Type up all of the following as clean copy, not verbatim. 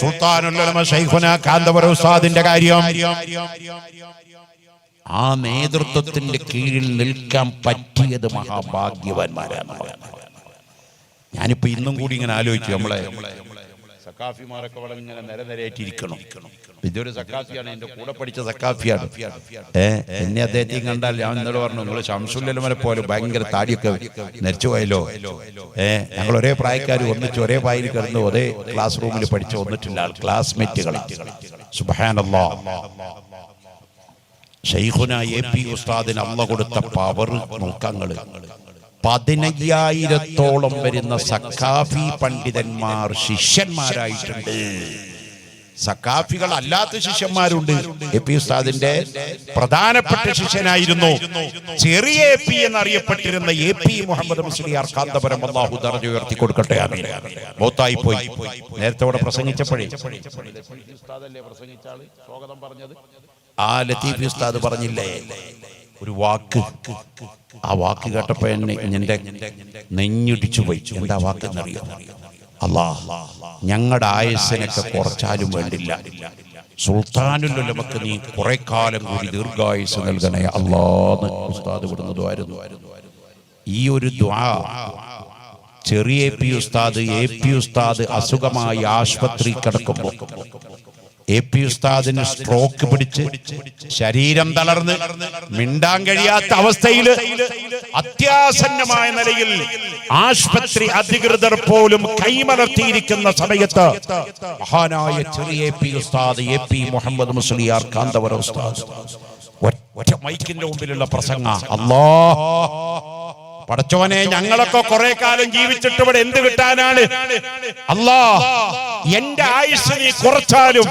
സുൽത്താനുൽ ഉലമ ശൈഖുനാ കാന്തപുരം ഉസ്താദിന്റെ കാര്യം, ആ നേതൃത്വത്തിന്റെ കീഴിൽ നിൽക്കാൻ പറ്റിയത് മഹാഭാഗ്യവാന്മാരാണ്. ഞാനിപ്പോ ഇന്നും കൂടി ഇങ്ങനെ ആലോചിച്ചു, നമ്മളെ സക്കാഫിമാരൊക്കെ അവിടെ ഇങ്ങനെ നിരനിരയായിട്ടിരിക്കണം. ഇതൊരു സക്കാഫിയാണ്, എന്റെ കൂടെ പഠിച്ച സക്കാഫിയാണ്. എന്നെ അദ്ദേഹത്തെയും കണ്ടാൽ ഞാൻ ഇന്നലെ പറഞ്ഞു, നിങ്ങൾ ശംസുൽ ഉലമയെ പോലെ ഭയങ്കര താടിയൊക്കെ നരച്ചു പോയല്ലോ. ഞങ്ങൾ ഒരേ പ്രായക്കാർ ഒന്നിച്ച് ഒരേ പായിൽ കിടന്ന് ഒരേ ക്ലാസ് റൂമിൽ പഠിച്ച് വന്നിട്ടില്ല ക്ലാസ്മേറ്റുകൾ. സുബ്ഹാനല്ലാഹ്. ശൈഖുന AP ഉസ്താദിന് അല്ലാഹു കൊടുത്ത പവർ നോക്കങ്ങള്. 15,000-ഓളം വരുന്ന സക്കാഫി പണ്ഡിതന്മാർ ശിഷ്യന്മാരായിട്ടുണ്ട്. സക്കാഫികൾ അല്ലാത്ത ശിഷ്യന്മാരുണ്ട്. AP ഉസ്താദിന്റെ പ്രധാനപ്പെട്ട ശിഷ്യനായിരുന്നു ചെറിയ AP എന്നറിയപ്പെട്ടിരുന്ന AP മുഹമ്മദ് മുസ്ലിയാർ കാന്തപുരം. അല്ലാഹു ദർജ ഉയർത്തി കൊടുക്കട്ടെ. ആമീൻ. മൗത്തായി പോയി. നേരത്തെ ഇവിടെ പ്രസംഗിച്ചപ്പോഴേ ഉസ്താദല്ലേ പ്രസംഗിച്ച ആള് സ്വാഗതം പറഞ്ഞത്, ആ ലത്തീഫി ഉസ്താദ് പറഞ്ഞില്ലേ ഒരു വാക്ക്, ആ വാക്ക് കേട്ടപ്പോ എന്റെ നെഞ്ഞിടിച്ചു പോയി. എന്താ വാക്ക് എന്നറിയോ? അല്ലാഹ് ഞങ്ങളുടെ ആയുസ്സിനൊക്കെ കുറച്ചാലും വേണ്ടില്ല, സുൽത്താനുൽ ഉലമക്ക് നീ കുറെ കാലം കൂടി ദീർഘായുസ് നൽകണേ അല്ലാഹ് ഉസ്താദ് വിടുന്നതായിരുന്നു. ഈ ഒരു ദുആ ചെറിയ AP ഉസ്താദ് അസുഖമായി ആശുപത്രി കിടക്കുമ്പോൾ AP ഉസ്താദിന് സ്ട്രോക്ക് പിടിച്ച് ശരീരം തളർന്ന് മിണ്ടാൻ കഴിയാത്ത അവസ്ഥയിൽ അത്യാസന്നമായ നിലയിൽ ആശുപത്രി അധികൃതർ പോലും കൈമലർത്തിയിരിക്കുന്ന സമയത്ത് മഹാനായ ചെറിയ AP ഉസ്താദ് AP മുഹമ്മദ് മുസ്ലിയാർ കാന്തപുരം ഉസ്താദ് ഒറ്റ മൈക്കിന്റെ മുമ്പിലുള്ള പ്രസംഗ, അല്ലാഹ് പടച്ചോനെ ഞങ്ങളൊക്കെ കുറെ കാലം ജീവിച്ചിട്ട് ഇവിടെ എന്ത് കിട്ടാനാണ്? അല്ലാഹ് എന്റെ ആയുസ് നീ കുറച്ചാലും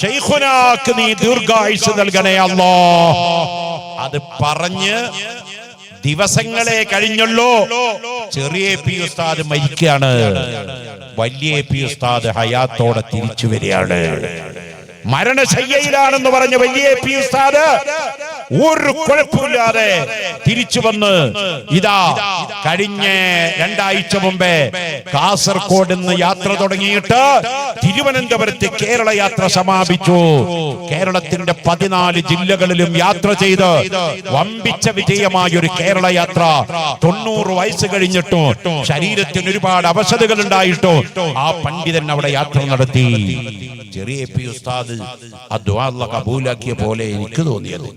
ശൈഖുനാക്ക് നീ ദീർഘായുസ് നൽകണേ അല്ലാഹ്. അത് പറഞ്ഞ് ദിവസങ്ങളെ കഴിഞ്ഞുള്ളൂ, ചെറിയ AP ഉസ്താദ് മരിക്കുകയാണ്. വലിയ AP ഉസ്താദ് ഹയാത്തോടെ തിരിച്ചു വരികയാണ്. മരണശയ്യയിലാണെന്ന് പറഞ്ഞ വലിയ AP ഉസ്താദ് ഒരു കുഴപ്പമില്ലാതെ തിരിച്ചു വന്ന് ഇതാ കഴിഞ്ഞ 2 ആഴ്ച മുമ്പേ കാസർഗോഡ് നിന്ന് യാത്ര തുടങ്ങിയിട്ട് തിരുവനന്തപുരത്ത് കേരള യാത്ര സമാപിച്ചു. കേരളത്തിന്റെ 14 ജില്ലകളിലും യാത്ര ചെയ്ത് വമ്പിച്ച വിജയമായ ഒരു കേരള യാത്ര. 90 വയസ്സ് കഴിഞ്ഞിട്ടോ ശരീരത്തിന് ഒരുപാട് അവശതകൾ ഉണ്ടായിട്ടോ ആ പണ്ഡിതൻ അവിടെ യാത്ര നടത്തി. ചെറിയ AP ഉസ്താദ് ആ ദുആ അല്ലാഹു കബൂലാക്കിയ പോലെ എനിക്ക് തോന്നിയത്.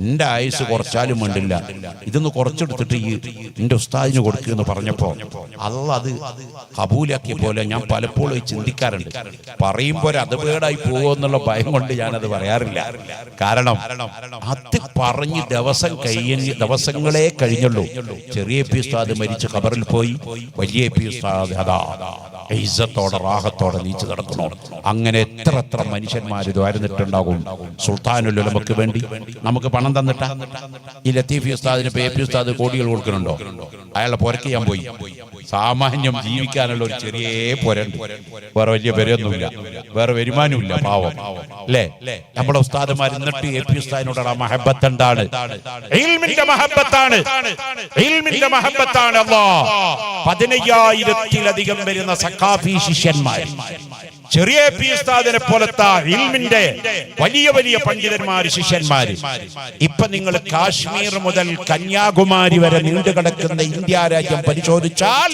എന്റെ ആയുസ് കുറച്ചാലും വേണ്ടില്ല, ഇതൊന്ന് കുറച്ചെടുത്തിട്ട് ഈ എന്റെ ഉസ്താദിന് കൊടുക്കുമെന്ന് പറഞ്ഞപ്പോ അല്ലാഹു അത് കബൂലാക്കിയ പോലെ ഞാൻ പലപ്പോഴും ചിന്തിക്കാറുണ്ട്. പറയുമ്പോൾ അത് പേടായി പോകുമെന്നുള്ള ഭയം കൊണ്ട് ഞാനത് പറയാറില്ല. കാരണം അത് പറഞ്ഞ് ദിവസങ്ങളെ കഴിഞ്ഞുള്ളൂ. ചെറിയ AP ഉസ്താദ് മരിച്ച് ഖബറിൽ പോയി. വലിയ AP ഉസ്താദ് അതാ ഇസ്സത്തോടെ റാഹത്തോടെ നീച്ചു നടക്കണോ. അങ്ങനെ എത്ര മനുഷ്യന്മാർ ദ്വാരന്നിട്ടുണ്ടാകും സുൽത്താനുൽ ഉലമക്ക് വേണ്ടി. നമുക്ക് പണം തന്നിട്ടാ ഈ ലത്തീഫി ഉസ്താദിന് AP ഉസ്താദ് കോടികൾ കൊടുക്കുന്നുണ്ടോ? അയാളെ പുരക്ക് ഞാൻ പോയി. സാമാന്യം ജീവിക്കാനുള്ള ഒരു ചെറിയ പുരണ്ട്, വേറെ വലിയ പേരൊന്നുമില്ല, വേറെ വരുമാനമില്ല, പാവം അല്ലേ നമ്മുടെ ഉസ്താദുമാർ. എന്നിട്ട് AP ഉസ്താദിനോടുള്ള മഹബത്ത് എന്താണ്? ഇൽമിന്റെ മഹബത്താണ്, ഇൽമിന്റെ മഹബത്താണ്. അല്ലാഹ് 15,000-ലധികം വരുന്ന സഖാഫി ശിഷ്യന്മാർ, ചെറിയ AP ഉസ്താദിനെ പോലത്തെ ഇൽമിന്റെ വലിയ വലിയ പണ്ഡിതന്മാർ ശിഷ്യന്മാര്. ഇപ്പൊ നിങ്ങൾ കാശ്മീർ മുതൽ കന്യാകുമാരി വരെ നീണ്ടുകിടക്കുന്ന ഇന്ത്യ രാജ്യം പരിശോധിച്ചാൽ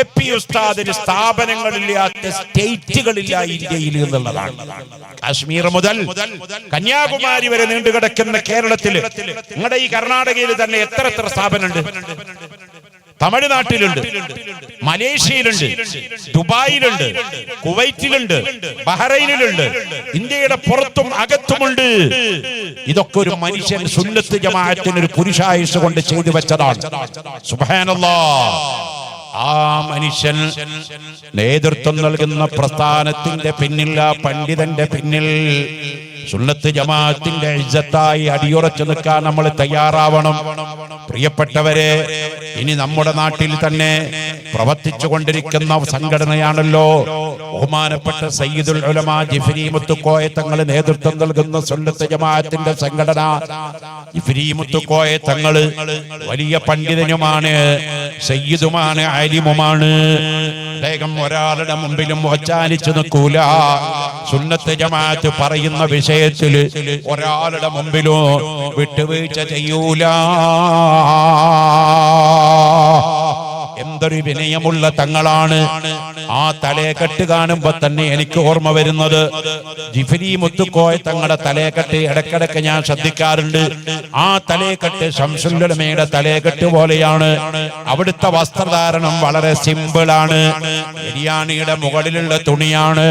AP ഉസ്താദിന് സ്ഥാപനങ്ങളില്ലാത്ത സ്റ്റേറ്റുകളില്ല ഇന്ത്യയിൽ എന്നുള്ളതാണ്. കാശ്മീർ മുതൽ കന്യാകുമാരി വരെ നീണ്ടുകിടക്കുന്ന കേരളത്തില്, നിങ്ങളുടെ ഈ കർണാടകയിൽ തന്നെ എത്ര സ്ഥാപനമുണ്ട്? തമിഴ്നാട്ടിലുണ്ട്, മലേഷ്യയിലുണ്ട്, ദുബായിലുണ്ട്, കുവൈറ്റിലുണ്ട്, ബഹ്റൈനിലുണ്ട്, ഇന്ത്യയുടെ പുറത്തും അകത്തുമുണ്ട്. ഇതൊക്കെ ഒരു മനുഷ്യൻ സുന്നത്ത് ജമാഅത്തിന് ഒരു പുരുഷായുസ് കൊണ്ട് ചെയ്തു വെച്ചതാണ്. സുബ്ഹാനല്ലാഹ്. ആ മനുഷ്യൻ നേതൃത്വം നൽകുന്ന പ്രസ്ഥാനത്തിന്റെ പിന്നിൽ, ആ പണ്ഡിതന്റെ പിന്നിൽ സുന്നത്ത് ജമാഅത്തിന്റെ ഇജ്ജത്തായി അടിയുറച്ചു നിൽക്കാൻ നമ്മൾ തയ്യാറാവണം. പ്രിയപ്പെട്ടവരെ, ഇനി നമ്മുടെ നാട്ടിൽ തന്നെ പ്രവർത്തിച്ചു കൊണ്ടിരിക്കുന്ന സംഘടനയാണല്ലോ ബഹുമാനപ്പെട്ട സയ്യിദുൽ ഉലമാ ജിഫ്രി മുത്തുക്കോയ തങ്ങൾ നേതൃത്വം നൽകുന്ന സുന്നത്ത് ജമാഅത്തിന്റെ സംഘടന. ജിഫ്രി മുത്തുക്കോയ തങ്ങൾ വലിയ പണ്ഡിതനുമാണ്, സയ്യിദുമാണ്, ആലിമുമാണ്. അദ്ദേഹം ഒരാളുടെ മുമ്പിലും വച്ചാലിച്ചു നിൽക്കൂല. സുന്നത്ത് ജമാഅത്ത് പറയുന്ന വിഷയത്തിൽ ഒരാളുടെ മുമ്പിലും വിട്ടുവീഴ്ച ചെയ്യൂല. എന്തൊരു വിനയമുള്ള തങ്ങളാണ്. ആ തലയെക്കെട്ട് കാണുമ്പോ തന്നെ എനിക്ക് ഓർമ്മ വരുന്നത് ജിഫ്രി മുത്തുക്കോയ തങ്ങളുടെ തലയെക്കെട്ട് ഇടക്കിടക്ക് ഞാൻ ശ്രദ്ധിക്കാറുണ്ട്. ആ തലയെക്കെട്ട് ശംസുൽ ഉലമയുടെ തലയെക്കെട്ട് പോലെയാണ്. അവിടുത്തെ വസ്ത്രധാരണം വളരെ സിമ്പിളാണ്. ബിരിയാണിയുടെ മുകളിലുള്ള തുണിയാണ്.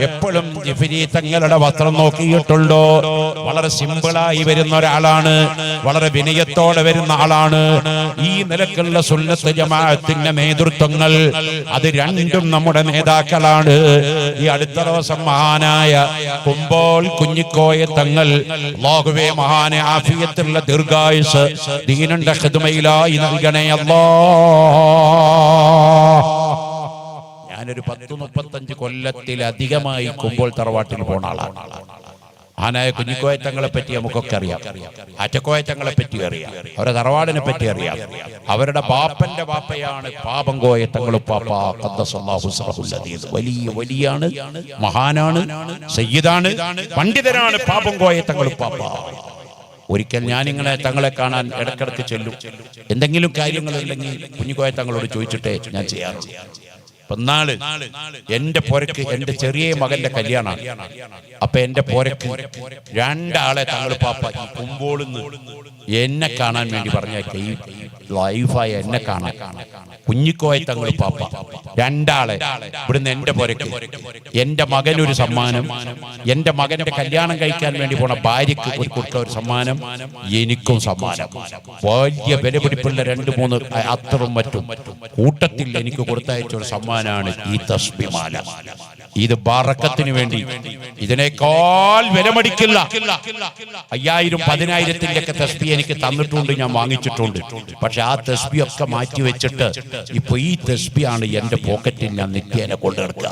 എപ്പോഴും ജിഫ്രി തങ്ങളുടെ വസ്ത്രം നോക്കിയിട്ടുണ്ടോ? വളരെ സിമ്പിളായി വരുന്ന ഒരാളാണ്, വളരെ വിനയത്തോടെ വരുന്ന ആളാണ്. ഈ നിലക്കുള്ള സുന്നത്ത് ജമാഅത്തിന്റെ നേതൃത്വങ്ങൾ അത് രണ്ടും നമ്മുടെ നേതാക്കളാണ്. ഈ അടുത്ത ദിവസം മഹാനായ കുമ്പോൾ കുഞ്ഞിക്കോയ തങ്ങൾ, അല്ലാഹുവേ മഹാനെ ആഫിയത്തുള്ള ദീർഘായുസ് ദീനിന്റെ ഖിദ്മയിലായി നൽകണേ അല്ലാഹ്. ഞാനൊരു 10-35 കൊല്ലത്തിലധികമായി കുമ്പോൾ തറവാട്ടിൽ പോണ ആളാണ്. ആനായ കുഞ്ഞിക്കോയ തങ്ങളെ പറ്റി നമുക്കൊക്കെ അറിയാം, ആറ്റക്കോയ തങ്ങളെ പറ്റി അറിയാം, അവരുടെ തറവാടിനെ പറ്റി അറിയാം. അവരുടെ ബാപ്പന്റെ ബാപ്പയാണ് പാപങ്കോയ തങ്ങൾ പാപ്പ. വലിയാണ്, മഹാനാണ്, സയ്യിദാണ്, പണ്ഡിതനാണ് പാപങ്കോയ തങ്ങൾ പാപ്പ. ഒരിക്കൽ ഞാനിങ്ങനെ തങ്ങളെ കാണാൻ ഇടക്കിടക്ക് ചെല്ലും. എന്തെങ്കിലും കാര്യങ്ങളുണ്ടെങ്കിൽ കുഞ്ഞിക്കോയ തങ്ങളോട് ചോദിച്ചിട്ടേ ഞാൻ ചെയ്യാറുള്ളൂ. നാള് എന്റെ പോരക്ക് എന്റെ ചെറിയ മകന്റെ കല്യാണമാണ്. അപ്പൊ എന്റെ പോരക്ക് 2 ആളെ തങ്ങൾ പാപ്പ ഈ കുമ്പോളിന്ന് എന്നെ കാണാൻ വേണ്ടി പറഞ്ഞേക്ക. ഈ ലൈഫായ എന്നെ കാണാൻ കുഞ്ഞിക്കോയ തങ്ങൾ പാപ്പ 2 ആളെ ഇവിടുന്ന് എന്റെ പോരക്ക്. എന്റെ മകനൊരു സമ്മാനം, എന്റെ മകന്റെ കല്യാണം കഴിക്കാൻ വേണ്ടി പോണ ഭാര്യക്ക് കൊടുത്ത ഒരു സമ്മാനം, എനിക്കും സമ്മാനം. വലിയ വിലപിടിപ്പുള്ള 2-3 അത്തറും മറ്റും കൂട്ടത്തിൽ എനിക്ക് കൊടുത്തയച്ച ഒരു സമ്മാനമാണ് ഈ തസ്ബിമാല. ഇത് ബറക്കത്തിന് വേണ്ടി ഇതിനേക്കാൾ വിലമടിക്കില്ല 5000-10,000 ഒക്കെ തസ്ബി എനിക്ക് തന്നിട്ടുണ്ട്, ഞാൻ വാങ്ങിച്ചിട്ടുണ്ട്. പക്ഷെ ആ തസ്ബി ഒക്കെ മാറ്റി വെച്ചിട്ട് ഇപ്പൊ ഈ തസ്ബിയാണ് എന്റെ പോക്കറ്റിൽ ഞാൻ നിത്യേന കൊണ്ടെടുക്കുക.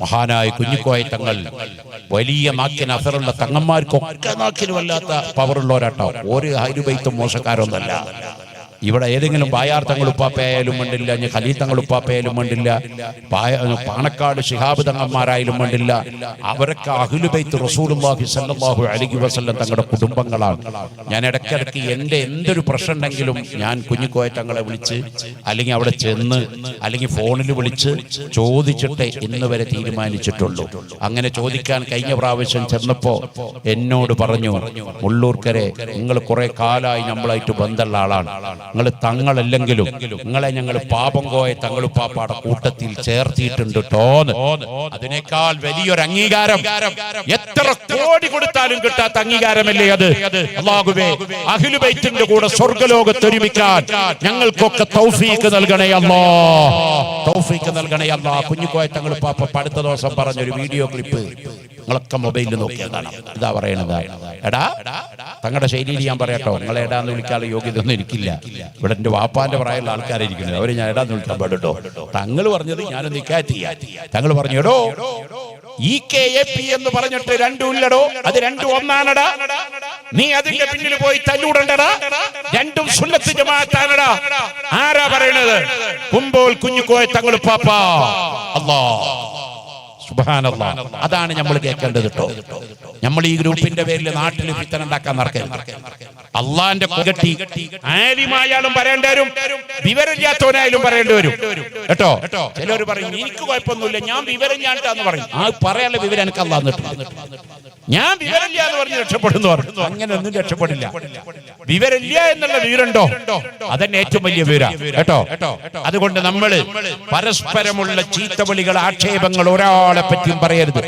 മഹാനായ കുഞ്ഞിക്കോയ തങ്ങൾ വലിയ നാക്കിന് അസറുള്ള തങ്ങന്മാർക്കൊക്കെ നാക്കിന് വല്ലാത്ത പവറുള്ളവരാട്ടോ. ഒരു ഹൈരുബൈത്തും മോശക്കാരൊന്നല്ല. ഇവിടെ ഏതെങ്കിലും ബായാർ തങ്ങൾ ഉപ്പാപ്പയായാലും വേണ്ടില്ല, ഖലീൽ തങ്ങൾ ഉപ്പാപ്പയായാലും വേണ്ടില്ല, പാണക്കാട് ശിഹാബ് തങ്ങന്മാരായാലും വേണ്ടില്ല. അവരൊക്കെ അഹ്ലു ബൈത്ത് റസൂലുള്ളാഹി സ്വല്ലല്ലാഹു അലൈഹി വസല്ലം തങ്ങളുടെ കുടുംബങ്ങളാണ്. ഞാൻ ഇടയ്ക്കിടയ്ക്ക് എൻ്റെ എന്തൊരു പ്രശ്നം ഉണ്ടെങ്കിലും ഞാൻ കുഞ്ഞിക്കോയ തങ്ങളെ വിളിച്ച് അല്ലെങ്കിൽ അവിടെ ചെന്ന് അല്ലെങ്കിൽ ഫോണിൽ വിളിച്ച് ചോദിച്ചിട്ടേ ഇന്ന് വരെ തീരുമാനിച്ചിട്ടുള്ളൂ. അങ്ങനെ ചോദിക്കാൻ കഴിഞ്ഞ പ്രാവശ്യം ചെന്നപ്പോ എന്നോട് പറഞ്ഞു, മുള്ളൂർക്കരെ നിങ്ങൾ കുറെ കാലമായി നമ്മളായിട്ട് ബന്ധമുള്ള ആളാണ്, നിങ്ങൾ തങ്ങളല്ലെങ്കിലും നിങ്ങളെ ഞങ്ങൾ പാപങ്കോയ തങ്ങളുപ്പാപ്പാടെ കൂട്ടത്തിൽ ചേർത്തിയിട്ടുണ്ട് കേട്ടോന്ന്. അതിനേക്കാൾ വലിയൊരു അംഗീകാരം എത്ര കോടി കൊടുത്താലും കിട്ടാത്ത അംഗീകാരമല്ലേ അത്? അല്ലാഹുവേ അഹ്ലു ബൈത്തിന്റെ കൂടെ സ്വർഗ്ഗലോകത്ത് ഒരുമിക്കാൻ ഞങ്ങൾക്കൊക്കെ തൗഫീഖ് നൽകണേ അല്ലാഹ്, തൗഫീഖ് നൽകണേ അല്ലാഹ്. കുഞ്ഞിക്കോയ തങ്ങളുപ്പാപ്പ അടുത്ത ദിവസം പറഞ്ഞൊരു വീഡിയോ ക്ലിപ്പ് നിങ്ങളൊക്കെ മൊബൈലിൽ നോക്കിയാൽ കാണാം. ഇതാ പറയണത്, എടാ തങ്ങളുടെ ശൈലിയിൽ ഞാൻ പറയാട്ടോ, നിങ്ങളെ എടാന്ന് വിളിക്കാനുള്ള യോഗ്യത ഒന്നും എനിക്കില്ല. ഇവിടെ എന്റെ വാപ്പാന്റെ പ്രായമുള്ള ആൾക്കാരായിരിക്കുന്നത്, അവര് ഞാൻ എടാന്ന് വിളിക്കാൻ പാടുട്ടോ. തങ്ങൾ പറഞ്ഞത് ഞാനൊന്ന് ഇക്കാറ്റ് ചെയ്യാം. തങ്ങൾ പറഞ്ഞു, എടോ EKAP എന്ന് പറഞ്ഞിട്ട് 2 ഇല്ലടോ, അത് 2 ഒന്നാണടാ. നീ അതിന്റെ പിന്നിൽ പോയി തല്ലൂടണ്ടടാ. 2 സുന്നത്ത് ജമാഅത്താണടാ. ആരാ പറയണത്? കുമ്പോൾ കുഞ്ഞിക്കോയ തങ്ങൾ പാപ്പ. അല്ലാഹ് സുബ്ഹാനല്ലാഹ്. അതാണ് നമ്മൾ കേൾക്കേണ്ടത് കേട്ടോ. നമ്മൾ ഈ ഗ്രൂപ്പിന്റെ പേരിൽ നാട്ടിൽ ഫിത്തന ഉണ്ടാക്കാൻ നടക്കരുത്. അള്ളാന്റെ കുകട്ടി ആലിമായാലും പറയേണ്ടി വരും, വിവരമില്ലാത്തവനായാലും പറയേണ്ടി വരും കേട്ടോ. ചിലർ പറയും എനിക്ക് കുഴപ്പമൊന്നുമില്ല, ഞാൻ വിവരം ഞാനിട്ടാന്ന് പറയും. ആ പറയാനുള്ള വിവരം എനിക്ക് അള്ളാഹ് തന്നിട്ടുണ്ട്. ഞാൻ വിവരമില്ല എന്ന് പറഞ്ഞ് രക്ഷപ്പെടുന്നു പറഞ്ഞു. അങ്ങനെ ഒന്നും രക്ഷപ്പെടില്ല. വിവരമില്ല എന്നുള്ള വിവരമുണ്ടോ, അതന്നെ ഏറ്റവും വലിയ വിവരം കേട്ടോ. അതുകൊണ്ട് നമ്മൾ പരസ്പരമുള്ള ചീത്തവിളികൾ, ആക്ഷേപങ്ങൾ ഒരാളെ പറ്റിയും പറയരുത്.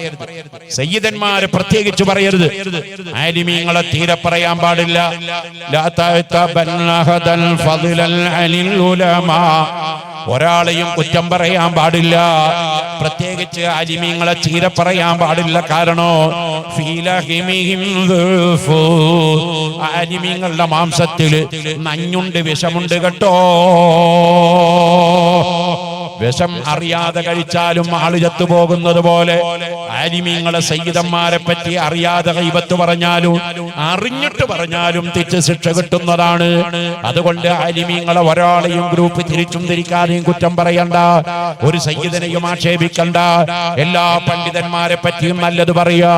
സയ്യിദന്മാരെ പ്രത്യേകിച്ച് പറയരുത്. ആലിമീങ്ങളെ തീരെ പറയാൻ പാടില്ല. ഒരാളെയും കുറ്റം പറയാൻ പാടില്ല, പ്രത്യേകിച്ച് ആലിമീങ്ങളെ ചീര പറയാൻ പാടില്ല. കാരണോ ആലിമീങ്ങളുടെ മാംസത്തില് നഞ്ഞുണ്ട്, വിഷമുണ്ട് കേട്ടോ. വിഷം അറിയാതെ കഴിച്ചാലും ആള് ചത്തുപോകുന്നത് പോലെ ആലിമീങ്ങളെ സയ്യിദന്മാരെ പറ്റി അറിയാതെ ഗൈബത്ത് പറഞ്ഞാലും അറിഞ്ഞിട്ട് പറഞ്ഞാലും തെറ്റ് ശിക്ഷ കിട്ടുന്നതാണ്. അതുകൊണ്ട് ആലിമീങ്ങളെ ഒരാളെയും ഗ്രൂപ്പ് തിരിച്ചും തിരിക്കാതെയും കുറ്റം പറയണ്ട, ഒരു സയ്യിദിനെയും ആക്ഷേപിക്കണ്ട. എല്ലാ പണ്ഡിതന്മാരെ പറ്റിയും നല്ലത് പറയാ,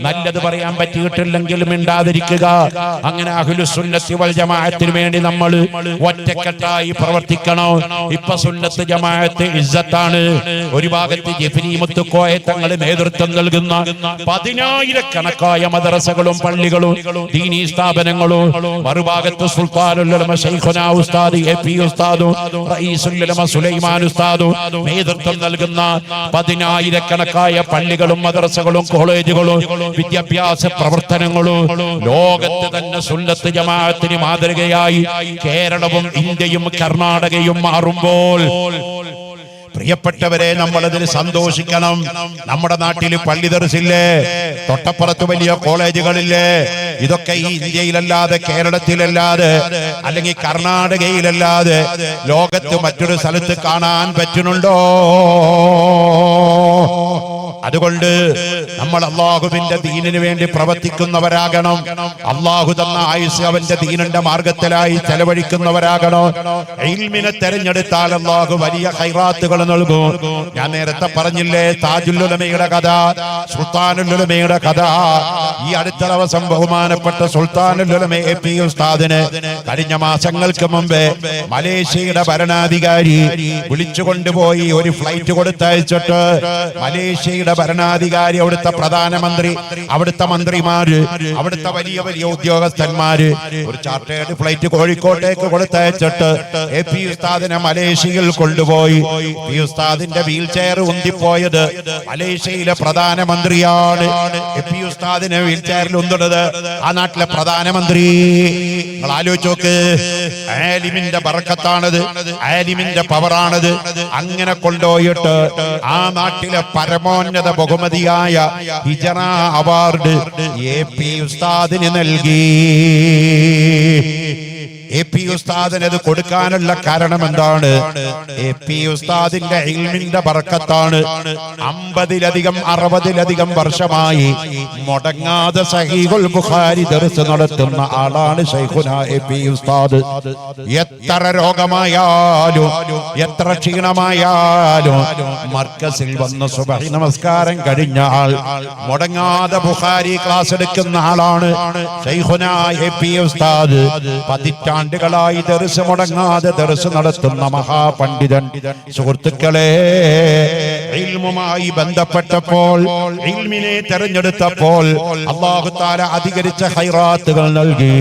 നല്ലത് പറയാൻ പറ്റിയിട്ടില്ലെങ്കിൽ മിണ്ടാതിരിക്കുക. അങ്ങനെ അഹ്ലുസ് സുന്നത്തി വൽ ജമാഅത്തിന് വേണ്ടി നമ്മൾ ഒറ്റക്കെട്ടായി പ്രവർത്തിക്കണം. ഇപ്പൊ സുന്നത്ത് ജമാഅത്ത് ഇസ്സത്താണ്. ഒരു ഭാഗത്ത് ജിഫ്രി മുത്തുക്കോയ തങ്ങൾ നേതൃത്വം നൽകുന്ന 10,000-കണക്കായ മദ്രസകളും പള്ളികളും ദീനീ സ്ഥാപനങ്ങളും, മറുഭാഗത്ത് സുൽത്താനുൽ ഉലമ ശൈഖുനാ ഉസ്താദ് എ.പി. ഉസ്താദും റഈസുൽ ഉലമ സുലൈമാൻ ഉസ്താദും നേതൃത്വം നൽകുന്ന 10,000-കണക്കായ പള്ളികളും മദ്രസകളും കോളേജുകളും വിദ്യാഭ്യാസ പ്രവർത്തനങ്ങളും ലോകത്ത് തന്നെ സുന്നത്ത് ജമാഅത്തിന് മാതൃകയായി കേരളവും ഇന്ത്യയും കർണാടകയും മാറുമ്പോൾ പ്രിയപ്പെട്ടവരെ, നമ്മളതിൽ സന്തോഷിക്കണം. നമ്മുടെ നാട്ടിൽ പള്ളി ദർസില്ലേ, തൊട്ടപ്പുറത്ത് വലിയ കോളേജുകളില്ലേ? ഇതൊക്കെ ഈ ഇന്ത്യയിലല്ലാതെ, കേരളത്തിലല്ലാതെ, അല്ലെങ്കിൽ കർണാടകയിലല്ലാതെ ലോകത്ത് മറ്റൊരു സ്ഥലത്ത് കാണാൻ പറ്റുന്നുണ്ടോ? അതുകൊണ്ട് നമ്മൾ അള്ളാഹുവിന്റെ ദീനിന് വേണ്ടി പ്രവർത്തിക്കുന്നവരാകണം. അള്ളാഹു തന്ന ആയുസ് അവന്റെ ദീനിന്റെ മാർഗത്തിലായി ചെലവഴിക്കുന്നവരാകണം. ഇൽമിനെ തെരഞ്ഞെടുത്താൽ അള്ളാഹു വലിയ ഖൈറാത്തുകൾ നൽകും. ഞാൻ നേരത്തെ പറഞ്ഞില്ലേ താജുൽ ഉലമയുടെ കഥ, സുൽത്താനുൽ ഉലമയുടെ കഥ. ഈ അടുത്ത ദിവസം ബഹുമാനപ്പെട്ട സുൽത്താനുൽ ഉലമ എ.പി. ഉസ്താദിന് കഴിഞ്ഞ മാസങ്ങൾക്ക് മുമ്പ് മലേഷ്യയുടെ ഭരണാധികാരി വിളിച്ചുകൊണ്ടുപോയി ഒരു ഫ്ലൈറ്റ് കൊടുത്തയച്ചിട്ട് മലേഷ്യയുടെ ഭരണാധികാരി, അവിടുത്തെ പ്രധാനമന്ത്രി, അവിടുത്തെ മന്ത്രിമാര്, അവിടുത്തെ വലിയ വലിയ ഉദ്യോഗസ്ഥന്മാര് ഒരു ചാർട്ടേഡ് ഫ്ലൈറ്റ് കോഴിക്കോട്ടേക്ക് കൊടുത്തയച്ചിട്ട് എ.പി. ഉസ്താദിനെ മലേഷ്യയിൽ കൊണ്ടുപോയി. പി ഉസ്താദിന്റെ വീൽ ചെയർ ഉന്തിപ്പോയത് മലേഷ്യയിലെ പ്രധാനമന്ത്രിയാണ്. എ.പി. ഉസ്താദിനെ വീൽ ചെയറിൽ ഉന്തുന്നത് ആ നാട്ടിലെ പ്രധാനമന്ത്രി. നിങ്ങൾ ആലോചിച്ച് നോക്ക്, ആലിമിന്റെ ബർക്കത്താണത്, ആലിമിന്റെ പവറാണത്. അങ്ങനെ കൊണ്ടുപോയിട്ട് ആ നാട്ടിലെ പരമോന്നത ബഹുമതിയായ ഹിജറ അവാർഡ് എ.പി. ഉസ്താദിന് നൽകി. എ.പി. ഉസ്താദിന് അത് കൊടുക്കാനുള്ള കാരണം എന്താണ്? എ.പി. ഉസ്താദിന്റെ ഇൽമിന്റെ ബർക്കത്താണ്. 50-ലധികം 60-ലധികം വർഷമായി മുടങ്ങാതെ സഹീഹുൽ ബുഖാരി ദർസ് നടത്തുന്ന ആളാണ് ശൈഖുനാ എ.പി. ഉസ്താദ്. എത്ര രോഗമായാലും എത്ര ക്ഷീണമായാലും മർക്കസിൽ വന്ന് സുബഹി നമസ്കാരം കഴിഞ്ഞാൽ മുടങ്ങാതെ ബുഖാരി ക്ലാസ് എടുക്കുന്ന ആളാണ് ശൈഖുനാ എ.പി. ഉസ്താദ്. പതിറ്റാണ്ടുകളായി ദർസ് മുടങ്ങാതെ ദർസ് നടത്തുന്ന മഹാപണ്ഡിതൻ. സുഹൃത്തുക്കളെ, ഇൽമുമായി ബന്ധപ്പെട്ടപ്പോൾ, ഇൽമിനെ തെരഞ്ഞെടുത്തപ്പോൾ അല്ലാഹു തആല അധികരിച്ച ഖൈറാത്തുകൾ നൽകി.